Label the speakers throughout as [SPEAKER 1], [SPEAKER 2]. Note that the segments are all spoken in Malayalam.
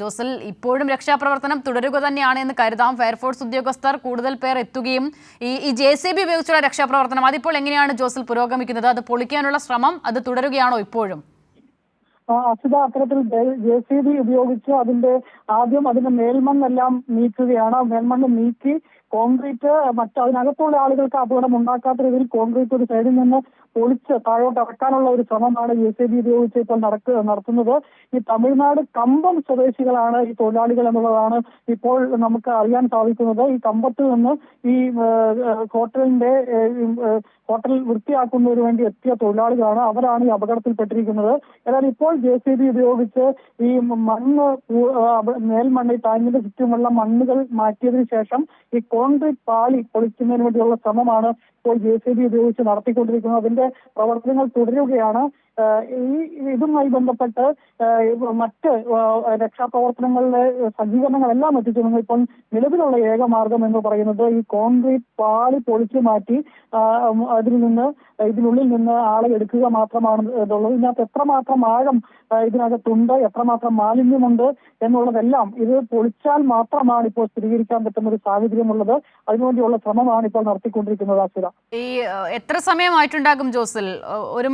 [SPEAKER 1] ജോസൽ, ഇപ്പോഴും രക്ഷാപ്രവർത്തനം തുടരുക തന്നെയാണ് എന്ന് കരുതാം. ഫയർഫോഴ്സ് ഉദ്യോഗസ്ഥർ കൂടുതൽ പേർ എത്തുകയും ഈ JCB ഉപയോഗിച്ചുള്ള രക്ഷാപ്രവർത്തനം അതിപ്പോൾ എങ്ങനെയാണ് ജോസൽ പുരോഗമിക്കുന്നത്? അത് പൊളിക്കാനുള്ള ശ്രമം അത് തുടരുകയാണോ ഇപ്പോഴും?
[SPEAKER 2] അസിത, അത്തരത്തിൽ JCB ഉപയോഗിച്ച് അതിന്റെ മേൽമണ്ണെല്ലാം നീക്കുകയാണ്. മേൽമണ്ണ് നീക്കി കോൺക്രീറ്റ് അതിനകത്തുള്ള ആളുകൾക്ക് അപകടം ഉണ്ടാക്കാത്ത രീതിയിൽ കോൺക്രീറ്റ് ഒരു സൈഡിൽ നിന്ന് പൊളിച്ച് താഴോട്ട് ഇറക്കാനുള്ള ഒരു ശ്രമമാണ് JCB ഉപയോഗിച്ച് ഇപ്പോൾ നടത്തുന്നത്. ഈ തമിഴ്നാട് കമ്പം സ്വദേശികളാണ് ഈ തൊഴിലാളികൾ എന്നുള്ളതാണ് ഇപ്പോൾ നമുക്ക് അറിയാൻ സാധിക്കുന്നത്. ഈ കമ്പത്തിൽ നിന്ന് ഈ ഹോട്ടൽ വൃത്തിയാക്കുന്നതിന് വേണ്ടി എത്തിയ തൊഴിലാളികളാണ്. അവരാണ് ഈ അപകടത്തിൽപ്പെട്ടിരിക്കുന്നത്. എന്നാൽ ഇപ്പോൾ JCB ഉപയോഗിച്ച് ഈ മേൽമണ്ണ് ഈ ടാങ്കിന്റെ ചുറ്റുമുള്ള മണ്ണുകൾ മാറ്റിയതിനു ശേഷം ഈ കോൺക്രീറ്റ് പാളി പൊളിക്കുന്നതിന് വേണ്ടിയുള്ള ശ്രമമാണ് ഇപ്പോൾ JCB ഉപയോഗിച്ച് നടത്തിക്കൊണ്ടിരിക്കുന്നത്. അതിന്റെ പ്രവർത്തനങ്ങൾ തുടരുകയാണ്. ഇതുമായി ബന്ധപ്പെട്ട് മറ്റ് രക്ഷാപ്രവർത്തനങ്ങളിലെ സജ്ജീകരണങ്ങളെല്ലാം എത്തിച്ചു. ഇപ്പോൾ നിലവിലുള്ള ഏക മാർഗം എന്ന് പറയുന്നത് ഈ കോൺക്രീറ്റ് പാളി പൊളിച്ചു മാറ്റി ഇതിനുള്ളിൽ നിന്ന് ആളെ എടുക്കുക മാത്രമാണ് ഇതുള്ളത്. ഇതിനകത്ത് എത്രമാത്രം ആഴം ഇതിനകത്തുണ്ട്, എത്രമാത്രം മാലിന്യമുണ്ട് എന്നുള്ളതെല്ലാം ഇത് പൊളിച്ചാൽ മാത്രമാണ് ഇപ്പോൾ സ്ഥിരീകരിക്കാൻ പറ്റുന്ന ഒരു സാഹചര്യമുള്ളത്. അതിനുവേണ്ടിയുള്ള ശ്രമമാണ് ഇപ്പോൾ നടത്തിക്കൊണ്ടിരിക്കുന്നത്. ആശിത,
[SPEAKER 1] ഈ എത്ര സമയമായിട്ടുണ്ടാകും ജോസൽ? ഒരു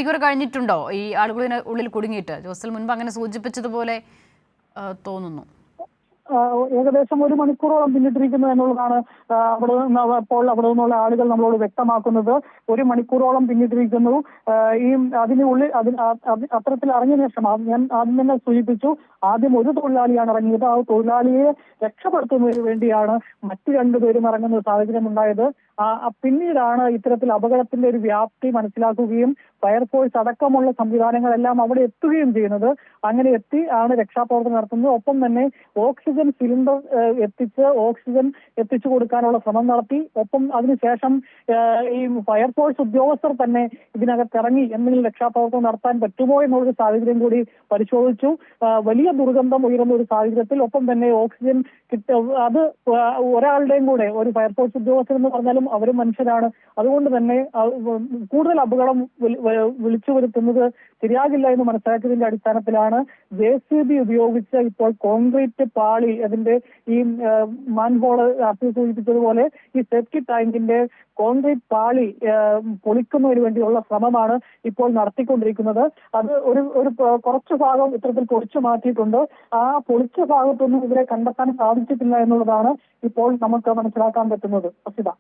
[SPEAKER 1] മണിക്കൂർ കഴിഞ്ഞിട്ടുണ്ടോ ഈ ആളുകളിന് ഉള്ളിൽ കുടുങ്ങിയിട്ട്? ജോസൽ മുൻപ് അങ്ങനെ സൂചിപ്പിച്ചതുപോലെ തോന്നുന്നു.
[SPEAKER 2] ഏകദേശം ഒരു മണിക്കൂറോളം പിന്നിട്ടിരിക്കുന്നു എന്നുള്ളതാണ് അവിടെ നിന്നുള്ള ആളുകൾ നമ്മളോട് വ്യക്തമാക്കുന്നത്. ഒരു മണിക്കൂറോളം പിന്നിട്ടിരിക്കുന്നു. അത്തരത്തിൽ ഇറങ്ങിയ ശേഷം ഞാൻ ആദ്യം തന്നെ സൂചിപ്പിച്ചു, ആദ്യം ഒരു തൊഴിലാളിയാണ് ഇറങ്ങിയത്. ആ തൊഴിലാളിയെ രക്ഷപ്പെടുത്തുന്നതിന് വേണ്ടിയാണ് മറ്റു രണ്ടുപേരും ഇറങ്ങുന്ന സാഹചര്യം ഉണ്ടായത്. പിന്നീടാണ് ഇത്തരത്തിൽ അപകടത്തിന്റെ ഒരു വ്യാപ്തി മനസ്സിലാക്കുകയും ഫയർഫോഴ്സ് അടക്കമുള്ള സംവിധാനങ്ങളെല്ലാം അവിടെ എത്തുകയും ചെയ്യുന്നത്. അങ്ങനെ ആണ് രക്ഷാപ്രവർത്തനം നടത്തുന്നത്. ഒപ്പം തന്നെ ഓക്സിജൻ സിലിണ്ടർ ഓക്സിജൻ എത്തിച്ചു കൊടുക്കാനുള്ള ശ്രമം നടത്തി. ഒപ്പം അതിനുശേഷം ഈ ഫയർഫോഴ്സ് ഉദ്യോഗസ്ഥർ തന്നെ ഇതിനകത്ത് ഇറങ്ങി എന്തെങ്കിലും രക്ഷാപ്രവർത്തനം നടത്താൻ പറ്റുമോ എന്നുള്ളൊരു സാഹചര്യം കൂടി പരിശോധിച്ചു. വലിയ ദുർഗന്ധം ഉയർന്ന ഒരു സാഹചര്യത്തിൽ ഒപ്പം തന്നെ ഓക്സിജൻ അത് ഒരാളുടെയും കൂടെ, ഒരു ഫയർഫോഴ്സ് ഉദ്യോഗസ്ഥർ എന്ന് പറഞ്ഞാലും അവരും മനുഷ്യരാണ്. അതുകൊണ്ട് തന്നെ കൂടുതൽ അപകടം വിളിച്ചു വരുത്തുന്നത് ശരിയാകില്ല എന്ന് മനസ്സിലാക്കിയതിന്റെ അടിസ്ഥാനത്തിലാണ് JCB ഉപയോഗിച്ച് ഇപ്പോൾ കോൺക്രീറ്റ് പാളി അതിന്റെ ഈ മാൻഹോള് സൂചിപ്പിച്ചതുപോലെ ഈ സെപ്റ്റി ടാങ്കിന്റെ കോൺക്രീറ്റ് പാളി പൊളിക്കുന്നതിന് വേണ്ടിയുള്ള ശ്രമമാണ് ഇപ്പോൾ നടത്തിക്കൊണ്ടിരിക്കുന്നത്. അത് ഒരു കുറച്ചു ഭാഗം ഇത്തരത്തിൽ പൊളിച്ചു മാറ്റിയിട്ടുണ്ട്. ആ പൊളിച്ച ഭാഗത്തൊന്നും ഇവരെ കണ്ടെത്താൻ സാധിച്ചിട്ടില്ല എന്നുള്ളതാണ് ഇപ്പോൾ നമുക്ക് മനസ്സിലാക്കാൻ പറ്റുന്നത്. അസിത.